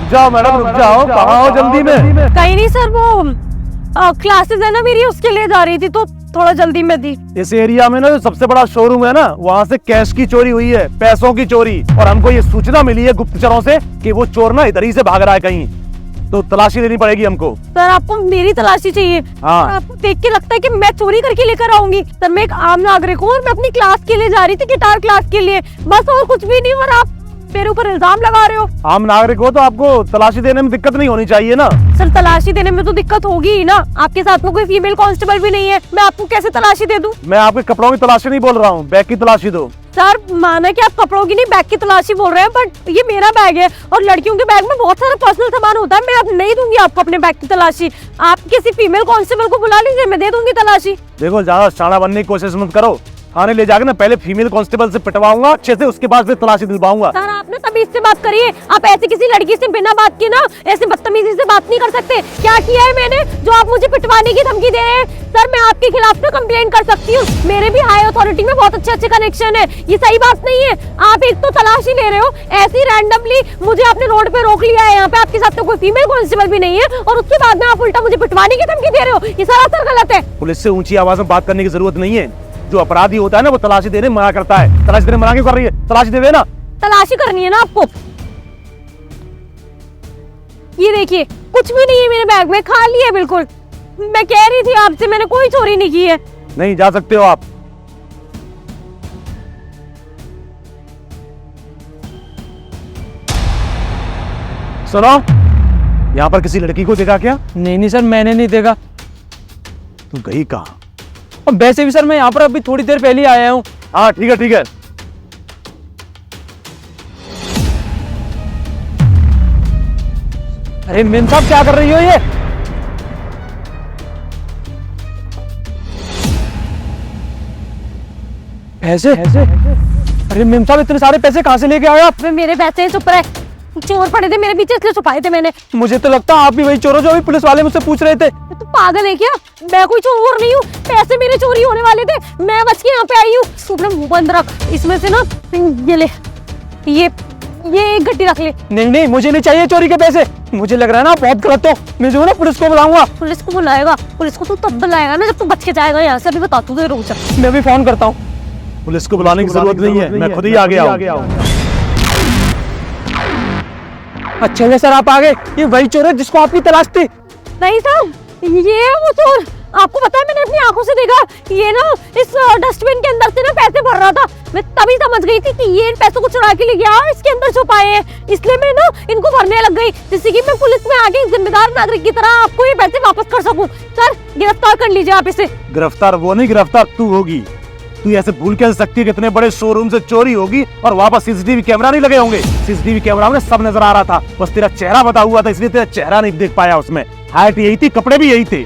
जाओ मैडम, रुक जाओ। कहाँ हो जल्दी में? कहीं नहीं सर, वो क्लासेस है ना मेरी, उसके लिए जा रही थी तो थोड़ा जल्दी में थी। इस एरिया में ना जो सबसे बड़ा शोरूम है ना, वहाँ से कैश की चोरी हुई है, पैसों की चोरी। और हमको ये सूचना मिली है गुप्तचरों से कि वो चोर ना इधर ही से भाग रहा है कहीं, तो तलाशी लेनी पड़ेगी हमको। सर आपको मेरी तलाशी चाहिए? हाँ। और आपको देख के लगता है कि मैं चोरी करके लेकर आऊंगी? सर मैं एक आम नागरिक हूँ और मैं अपनी क्लास के लिए जा रही थी, गिटार क्लास के लिए, बस और कुछ भी नहीं। और आप मेरे ऊपर इल्जाम लगा रहे हो। आम नागरिक हो तो आपको तलाशी देने में दिक्कत नहीं होनी चाहिए ना। सर तलाशी देने में तो दिक्कत होगी ही ना, आपके साथ में कोई फीमेल कांस्टेबल भी नहीं है, मैं आपको कैसे तलाशी दे दूं? मैं आपके कपड़ों की तलाशी नहीं बोल रहा हूँ, बैग की तलाशी दो। सर माना कि आप कपड़ों की नहीं बैग की तलाशी बोल रहे हैं, बट ये मेरा बैग है और लड़कियों के बैग में बहुत सारा पर्सनल सामान होता है। मैं अब नहीं दूंगी आपको अपने बैग की तलाशी। आप किसी फीमेल कांस्टेबल को बुला लीजिए, मैं दे दूंगी तलाशी। देखो ज्यादा शाना बनने की कोशिश मत करो। थाने ले जाकर ना पहले फीमेल कांस्टेबल से पिटवाऊंगा अच्छे से, उसके बाद फिर तलाशी दिलवाऊंगा। सर आपने तमीज से बात करिए, आप ऐसे किसी लड़की से बिना बात किए ना ऐसे बदतमीजी से बात नहीं कर सकते। क्या किया है मैंने जो आप मुझे पिटवाने की धमकी दे रहे हैं? सर मैं आपके खिलाफ ना कंप्लेंट कर सकती हूँ, मेरे भी हाई अथॉरिटी में बहुत अच्छे कनेक्शन है। ये सही बात नहीं है। आप एक तो तलाशी ले रहे हो ऐसी रैंडमली, मुझे आपने रोड पे रोक लिया है, यहाँ पे आपके साथ तो कोई फीमेल कांस्टेबल भी नहीं है, और उसके बाद में आप उल्टा मुझे पिटवाने की धमकी दे रहे हो। ये सरासर गलत है। पुलिस से ऊंची आवाज में बात करने की जरूरत नहीं है। जो अपराधी होता है ना वो तलाशी देने मना करता है। तलाशी देने मना क्यों कर रही है? तलाशी दे देना। तलाशी करनी है ना आपको? ये देखिए कुछ भी नहीं है मेरे बैग में, खाली है बिल्कुल। मैं कह रही थी आपसे, मैंने कोई चोरी नहीं की है। नहीं जा सकते हो आप। सुनो, यहाँ पर किसी लड़की को देखा क्या? नहीं सर, मैंने नहीं देखा। तुम गई कहाँ? अब वैसे भी सर मैं यहाँ पर अभी थोड़ी देर पहले ही आया हूँ। हाँ ठीक है ठीक है। अरे मेम साहब क्या कर रही हो ये? पैसे? अरे मेम साहब इतने सारे पैसे कहाँ से लेके आए आप? मेरे पैसे हैं, चुप रहे। चोर पड़े थे मेरे पीछे इसलिए छुपाए थे मैंने। मुझे तो लगता है आप भी वही चोर हो जो अभी पुलिस वाले मुझसे पूछ रहे थे। तू पागल है क्या? मैं कोई चोर नहीं हूँ, पैसे मेरे चोरी होने वाले थे, मैं बच के यहाँ पे आई हूँ। तू अपना मुंह बंद रख, इसमें से ना ये ले, ये एक गड्डी रख ले। नहीं मुझे नहीं चाहिए चोरी के पैसे। मुझे लग रहा है ना आप बहुत गलत हो। मैं जो है ना पुलिस को बुलाऊंगा। पुलिस को बुलाएगा? पुलिस को तू तब बुलाएगा ना जब तू बच के जाएगा यहाँ से। अभी बता तू रुक जा। मैं भी फोन करता हूँ। पुलिस को बुलाने की जरूरत नहीं है, मैं खुद ही आगे आऊँ। अच्छा है सर आप आ गए। ये वही चोर है जिसको आपकी तलाश थी? नहीं साहब, ये है वो चोर। आपको पता है मैंने अपनी आंखों से देखा, ये ना इस डस्टबिन के अंदर से ना पैसे भर रहा था। मैं तभी समझ गई थी कि ये इन पैसों को चुरा के ले गया और इसके अंदर छुपाए हैं, इसलिए मैं ना इनको भरने लग गई, जिससे कि मैं पुलिस में आगे जिम्मेदार नागरिक की तरह आपको ये पैसे वापस कर सकूं। सर गिरफ्तार कर लीजिए आप इसे। गिरफ्तार वो नहीं, गिरफ्तार तू होगी। तू ऐसे भूल कैसे सकती है कि इतने बड़े शोरूम से चोरी होगी और वापस सीसीटीवी कैमरा नहीं लगे होंगे? सीसीटीवी कैमरा में सब नजर आ रहा था, बस तेरा चेहरा बता हुआ था, इसलिए तेरा चेहरा नहीं देख पाया उसमें। हाइट यही थी, कपड़े भी यही थे।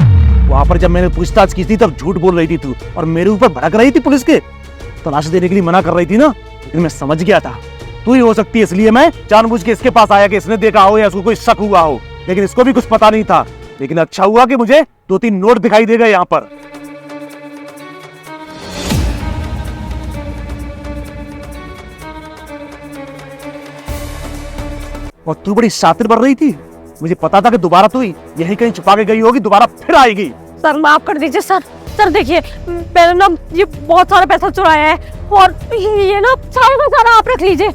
वहां पर जब मैंने पूछताछ की थी तब झूठ बोल रही थी तू, और मेरे ऊपर भड़क रही थी पुलिस के। तलाशी देने के लिए मना कर रही थी ना, लेकिन मैं समझ गया था तू ही हो सकती है, इसलिए मैं जानबूझ के इसके पास आया कि इसने देखा हो या इसको कोई शक हुआ हो। लेकिन इसको भी कुछ पता नहीं था। लेकिन अच्छा हुआ कि मुझे 2-3 नोट दिखाई दे गए यहाँ पर। और तू बड़ी शातिर बन रही थी, मुझे पता था कि दोबारा तू यही कहीं छुपा के गई होगी, दोबारा फिर आएगी। सर माफ कर दीजिए सर। सर देखिए मैंने ना ये बहुत सारा पैसा चुराया है और ये ना सारा का सारा आप रख लीजिए,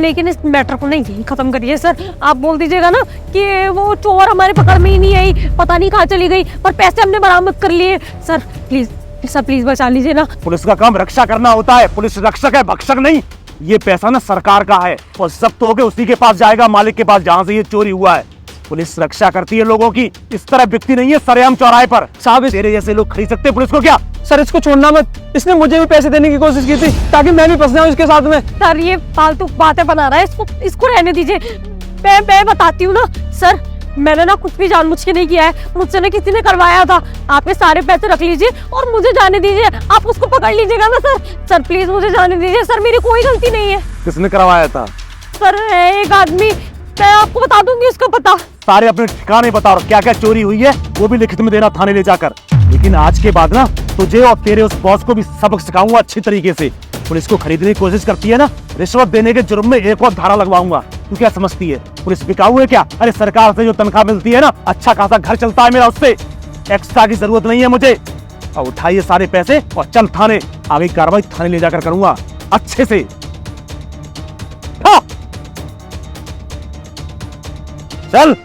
लेकिन इस मैटर को नहीं यही खत्म करिए सर। आप बोल दीजिएगा ना कि वो चोर हमारे पकड़ में ही नहीं आई, पता नहीं कहाँ चली गई, पर पैसे हमने बरामद कर लिए। सर प्लीज सर प्लीज बचा लीजिए ना। पुलिस का काम रक्षा करना होता है, पुलिस रक्षक है, भक्षक नहीं। ये पैसा ना सरकार का है और सब तो होके उसी के पास जाएगा, मालिक के पास, जहाँ से ये चोरी हुआ है। पुलिस रक्षा करती है लोगों की, इस तरह बिकती नहीं है सरेआम चौराहे पर। साहब तेरे जैसे लोग खरीद सकते हैं पुलिस को क्या? सर इसको छोड़ना मत, इसने मुझे भी पैसे देने की कोशिश की थी ताकि मैं भी फंस जाऊं इसके साथ में। सर ये फालतू बातें बना रहा है, इसको रहने दीजिए। मैं बताती हूँ ना सर, मैंने ना कुछ भी जानबूझ के नहीं किया है, मुझसे ना किसी ने करवाया था। आप ये सारे पैसे रख लीजिए और मुझे जाने दीजिए। आप उसको पकड़ लीजिएगा ना सर। सर प्लीज मुझे जाने दीजिए सर, मेरी कोई गलती नहीं है। किसने करवाया था? सर है एक आदमी, मैं आपको बता दूंगी उसका पता। सारे अपने ठिकाने बता और क्या क्या चोरी हुई है वो भी लिखित में देना थाने ले जाकर। लेकिन आज के बाद ना तुझे और तेरे उस बॉस को भी सबक सिखाऊंगा अच्छी तरीके से। पुलिस को खरीदने की कोशिश करती है ना, रिश्वत देने के जुर्म में एक और धारा लगवाऊंगा। तू क्या समझती है पुलिस बिकाऊ है क्या? अरे सरकार से जो तनख्वाह मिलती है ना, अच्छा खासा घर चलता है मेरा उससे, एक्स्ट्रा की जरूरत नहीं है मुझे। और उठाइए सारे पैसे और चल थाने, आगे की कार्रवाई थाने ले जाकर करूंगा अच्छे से। हाँ। चल।